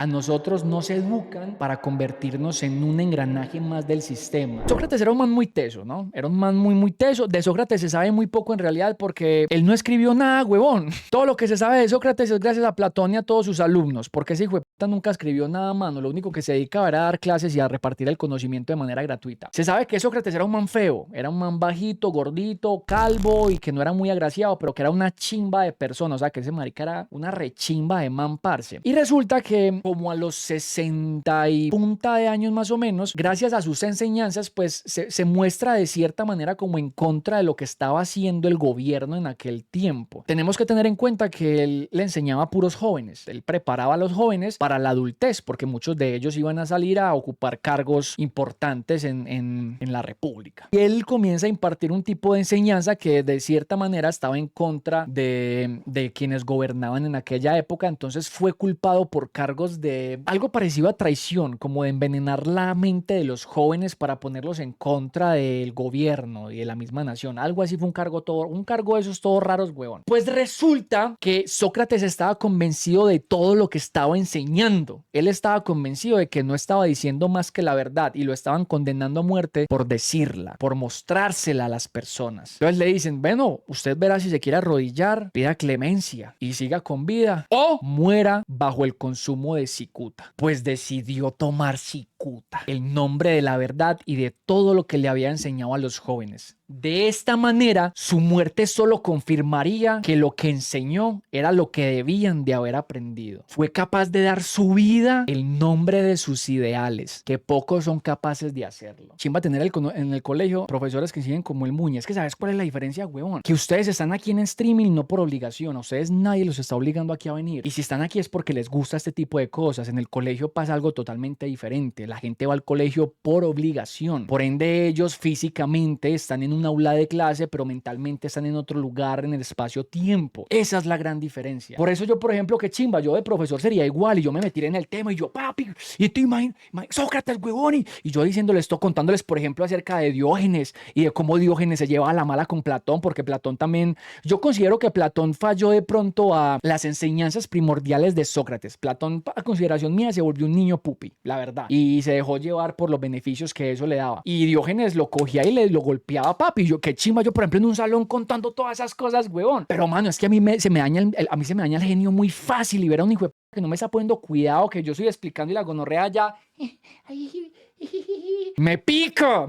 A nosotros nos educan para convertirnos en un engranaje más del sistema. Sócrates era un man muy teso, ¿no? Era un man muy teso. De Sócrates se sabe muy poco en realidad porque él no escribió nada, huevón. Todo lo que se sabe de Sócrates es gracias a Platón y a todos sus alumnos, porque ese hijo de puta nunca escribió nada a mano. Lo único que se dedicaba era a dar clases y a repartir el conocimiento de manera gratuita. Se sabe que Sócrates era un man feo, era un man bajito, gordito, calvo y que no era muy agraciado, pero que era una chimba de persona. O sea, que ese marica era una rechimba de man, parce. Y resulta que como a los 60 y punta de años más o menos, gracias a sus enseñanzas, pues se muestra de cierta manera como en contra de lo que estaba haciendo el gobierno en aquel tiempo. Tenemos que tener en cuenta que él le enseñaba a puros jóvenes, él preparaba a los jóvenes para la adultez, porque muchos de ellos iban a salir a ocupar cargos importantes en la República. Y él comienza a impartir un tipo de enseñanza que de cierta manera estaba en contra de quienes gobernaban en aquella época, entonces fue culpado por cargos de algo parecido a traición, como de envenenar la mente de los jóvenes para ponerlos en contra del gobierno y de la misma nación. Algo así fue un cargo de esos todos raros, huevón. Pues resulta que Sócrates estaba convencido de todo lo que estaba enseñando. Él estaba convencido de que no estaba diciendo más que la verdad y lo estaban condenando a muerte por decirla, por mostrársela a las personas. Entonces le dicen, bueno, usted verá si se quiere arrodillar, pida clemencia y siga con vida o muera bajo el consumo de cicuta. Pues decidió tomar cicuta, el nombre de la verdad y de todo lo que le había enseñado a los jóvenes. De esta manera, su muerte solo confirmaría que lo que enseñó era lo que debían de haber aprendido. Fue capaz de dar su vida en nombre de sus ideales, que pocos son capaces de hacerlo. Chimba tener en el colegio profesores que siguen como el Muñe. Es que ¿sabes cuál es la diferencia, huevón? Que ustedes están aquí en streaming no por obligación. A ustedes nadie los está obligando aquí a venir. Y si están aquí es porque les gusta este tipo de cosas. En el colegio pasa algo totalmente diferente. La gente va al colegio por obligación. Por ende, ellos físicamente están en un aula de clase, pero mentalmente están en otro lugar en el espacio-tiempo. Esa es la gran diferencia. Por eso yo, por ejemplo, que chimba, yo de profesor sería igual y yo me metiera en el tema y yo, papi, y tú Sócrates, huevón, y yo diciéndoles esto, contándoles, por ejemplo, acerca de Diógenes y de cómo Diógenes se lleva a la mala con Platón, porque Platón también, yo considero que Platón falló de pronto a las enseñanzas primordiales de Sócrates. Platón, a consideración mía, se volvió un niño pupi, la verdad, y se dejó llevar por los beneficios que eso le daba. Y Diógenes lo cogía y lo golpeaba, papi. Yo, qué chimba, yo, por ejemplo, en un salón contando todas esas cosas, huevón. Pero, mano, es que se me daña a mí se me daña el genio muy fácil y ver a un hijo de que no me está poniendo cuidado, que yo estoy explicando y la gonorrea ya me pico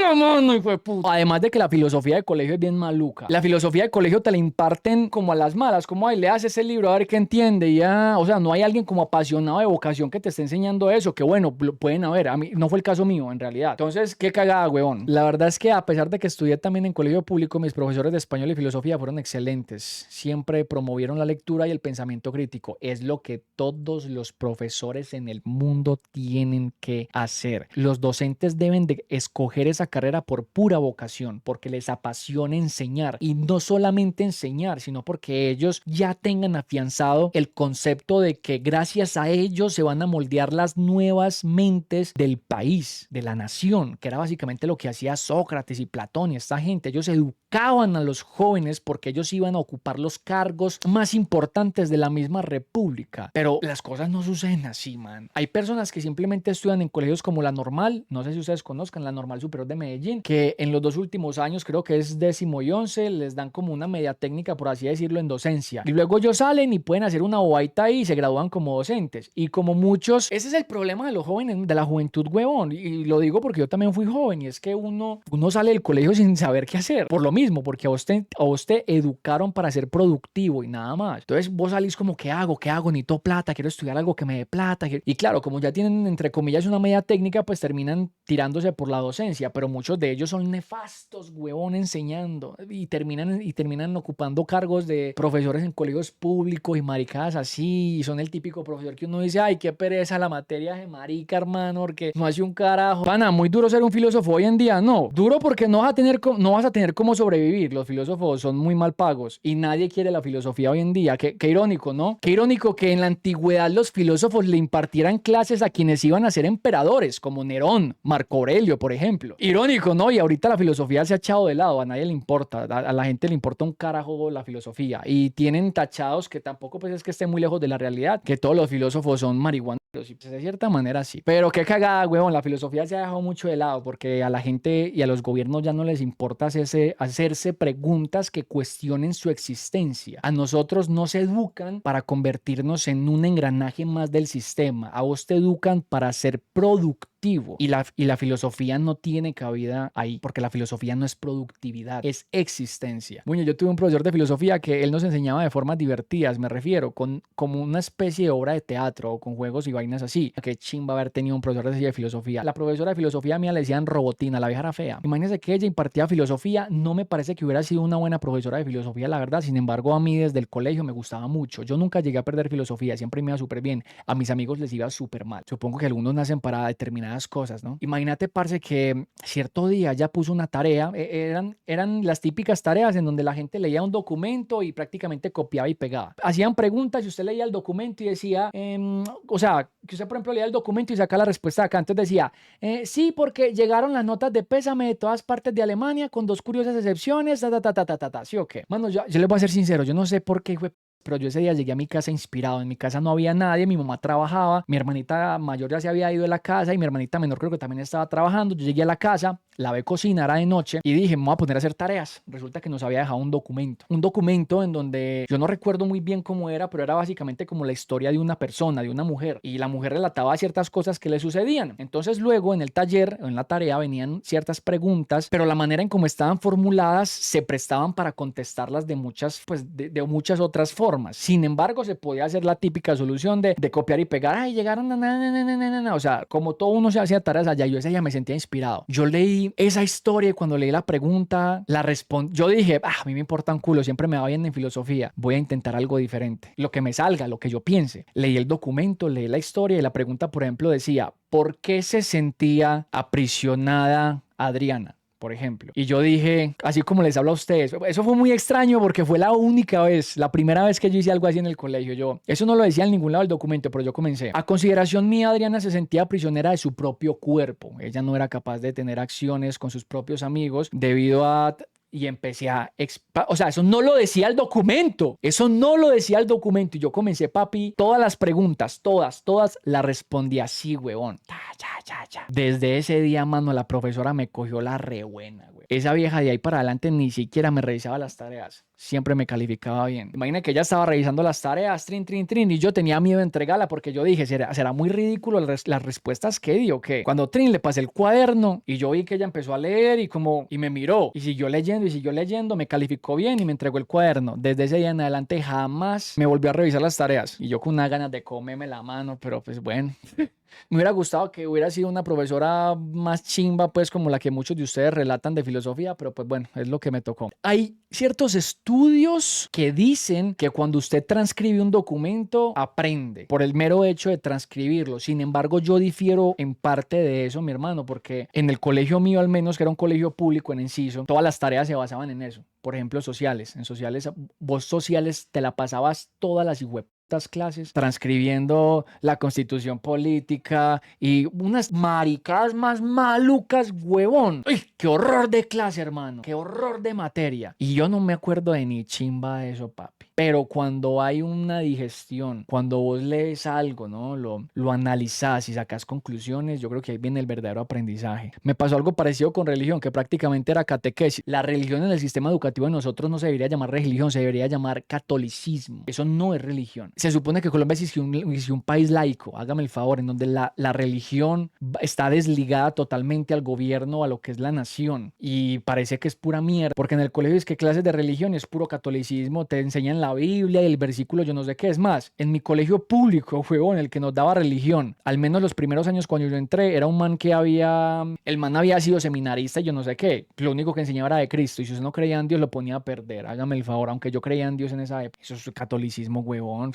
la mano, hijo de puta. Además de que la filosofía de colegio es bien maluca. La filosofía de colegio te la imparten como a las malas, como ahí leas ese libro a ver qué entiende, y ya, o sea, no hay alguien como apasionado de vocación que te esté enseñando eso, que bueno, pueden haber, a mí no fue el caso mío en realidad. Entonces, qué cagada, huevón. La verdad es que a pesar de que estudié también en colegio público, mis profesores de español y filosofía fueron excelentes. Siempre promovieron la lectura y el pensamiento crítico. Es lo que todos los profesores en el mundo tienen que hacer. Los docentes deben de escoger esa carrera por pura vocación, porque les apasiona enseñar, y no solamente enseñar, sino porque ellos ya tengan afianzado el concepto de que gracias a ellos se van a moldear las nuevas mentes del país, de la nación, que era básicamente lo que hacía Sócrates y Platón y esta gente. Ellos educaban a los jóvenes porque ellos iban a ocupar los cargos más importantes de la misma república. Pero las cosas no suceden así, man. Hay personas que simplemente estudian en colegios como la Normal, no sé si ustedes conozcan la Normal Superior de Medellín, que en los 2 últimos años, creo que es 10º y 11, les dan como una media técnica, por así decirlo, en docencia. Y luego ellos salen y pueden hacer una bobaita ahí y se gradúan como docentes. Y como muchos, ese es el problema de los jóvenes, de la juventud, huevón. Y lo digo porque yo también fui joven, y es que uno sale del colegio sin saber qué hacer. Por lo mismo, porque a vos te educaron para ser productivo y nada más. Entonces vos salís como, ¿qué hago? ¿Qué hago? Necesito plata, quiero estudiar algo que me dé plata. Y claro, como ya tienen, entre comillas, una media técnica, pues terminan tirándose por la docencia, pero muchos de ellos son nefastos, huevón, enseñando, y terminan ocupando cargos de profesores en colegios públicos y maricadas así, y son el típico profesor que uno dice, ay, qué pereza la materia de marica, hermano, porque no hace un carajo. Pana, muy duro ser un filósofo hoy en día, no, duro porque no vas a tener cómo sobrevivir sobrevivir. Los filósofos son muy mal pagos y nadie quiere la filosofía hoy en día. Qué irónico, ¿no? Qué irónico que en la antigüedad los filósofos le impartieran clases a quienes iban a ser emperadores, como Nerón, Marco Aurelio, por ejemplo. Irónico, ¿no? Y ahorita la filosofía se ha echado de lado, a nadie le importa, a la gente le importa un carajo la filosofía y tienen tachados que tampoco pues es que esté muy lejos de la realidad, que todos los filósofos son marihuaneros y pues, de cierta manera sí. Pero qué cagada, huevón, la filosofía se ha dejado mucho de lado porque a la gente y a los gobiernos ya no les importa hacerse preguntas que cuestionen su existencia. A nosotros nos educan para convertirnos en un engranaje más del sistema. A vos te educan para ser productivo. Y la filosofía no tiene cabida ahí, porque la filosofía no es productividad, es existencia. Bueno, yo tuve un profesor de filosofía que él nos enseñaba de formas divertidas, me refiero, como una especie de obra de teatro o con juegos y vainas así. Qué chimba haber tenido un profesor de filosofía. La profesora de filosofía mía le decían Robotina, la vieja era fea. Imagínense que ella impartía filosofía, no me parece que hubiera sido una buena profesora de filosofía, la verdad. Sin embargo, a mí desde el colegio me gustaba mucho. Yo nunca llegué a perder filosofía, siempre me iba súper bien. A mis amigos les iba súper mal. Supongo que algunos nacen para determinadas cosas, ¿no? Imagínate, parce, que cierto día ella puso una tarea, eran las típicas tareas en donde la gente leía un documento y prácticamente copiaba y pegaba. Hacían preguntas y usted leía el documento y decía, o sea, que usted por ejemplo leía el documento y saca la respuesta de acá. Entonces decía, sí, porque llegaron las notas de pésame de todas partes de Alemania con dos curiosas excepciones, ¿sí o qué? Mano, yo les voy a ser sincero, yo no sé por qué fue. Pero yo ese día llegué a mi casa inspirado. En mi casa no había nadie, mi mamá trabajaba, mi hermanita mayor ya se había ido de la casa y mi hermanita menor creo que también estaba trabajando. Yo llegué a la casa, lavé cocina, era de noche y dije, me voy a poner a hacer tareas. Resulta que nos había dejado un documento en donde yo no recuerdo muy bien cómo era, pero era básicamente como la historia de una persona, de una mujer, y la mujer relataba ciertas cosas que le sucedían. Entonces luego en el taller, en la tarea, venían ciertas preguntas, pero la manera en cómo estaban formuladas se prestaban para contestarlas de muchas, pues de muchas otras formas. Sin embargo, se podía hacer la típica solución de copiar y pegar. Ay, llegaron o sea, como todo uno se hacía tareas allá, yo ese día me sentía inspirado. Yo leí esa historia y cuando leí la pregunta, la respondí. Yo dije, a mí me importa un culo, siempre me va bien en filosofía. Voy a intentar algo diferente. Lo que me salga, lo que yo piense. Leí el documento, leí la historia y la pregunta, por ejemplo, decía, ¿por qué se sentía aprisionada Adriana? Por ejemplo. Y yo dije, así como les hablo a ustedes, eso fue muy extraño porque fue la única vez, la primera vez que yo hice algo así en el colegio. Eso no lo decía en ningún lado del documento, pero yo comencé. A consideración mía, Adriana se sentía prisionera de su propio cuerpo. Ella no era capaz de tener acciones con sus propios amigos debido a... Y empecé o sea, eso no lo decía el documento. Eso no lo decía el documento. Y yo comencé, papi, todas las preguntas, todas las respondí así, huevón. Ya. Desde ese día, mano, la profesora me cogió la re buena, güey. Esa vieja de ahí para adelante ni siquiera me revisaba las tareas. Siempre me calificaba bien. Imagina que ella estaba revisando las tareas, trin, y yo tenía miedo de entregarla porque yo dije, será muy ridículo las respuestas que di o qué. Cuando Trin le pasé el cuaderno y yo vi que ella empezó a leer y me miró y siguió leyendo, me calificó bien y me entregó el cuaderno. Desde ese día en adelante jamás me volvió a revisar las tareas y yo con unas ganas de comerme la mano, pero pues bueno. Me hubiera gustado que hubiera sido una profesora más chimba, pues como la que muchos de ustedes relatan de filosofía, pero pues bueno, es lo que me tocó. Hay ciertos estudios que dicen que cuando usted transcribe un documento, aprende por el mero hecho de transcribirlo. Sin embargo, yo difiero en parte de eso, mi hermano, porque en el colegio mío al menos, que era un colegio público en Enciso, todas las tareas se basaban en eso. Por ejemplo, sociales. En sociales, vos sociales te la pasabas todas las clases transcribiendo la constitución política y unas maricadas más malucas, huevón. ¡Uy! ¡Qué horror de clase, hermano! ¡Qué horror de materia! Y yo no me acuerdo de ni chimba de eso, papi. Pero cuando hay una digestión, cuando vos lees algo, ¿no? Lo analizás y sacás conclusiones, yo creo que ahí viene el verdadero aprendizaje. Me pasó algo parecido con religión, que prácticamente era catequesis. La religión en el sistema educativo de nosotros no se debería llamar religión, se debería llamar catolicismo. Eso no es religión. Se supone que Colombia es un país laico, hágame el favor, en donde la religión está desligada totalmente al gobierno, a lo que es la nación. Y parece que es pura mierda, porque en el colegio es que clases de religión es puro catolicismo, te enseñan la Biblia y el versículo yo no sé qué. Es más, en mi colegio público, huevón, el que nos daba religión, al menos los primeros años cuando yo entré, era un man que el man había sido seminarista y yo no sé qué. Lo único que enseñaba era de Cristo y si usted no creía en Dios lo ponía a perder, hágame el favor, aunque yo creía en Dios en esa época. Eso es catolicismo, huevón.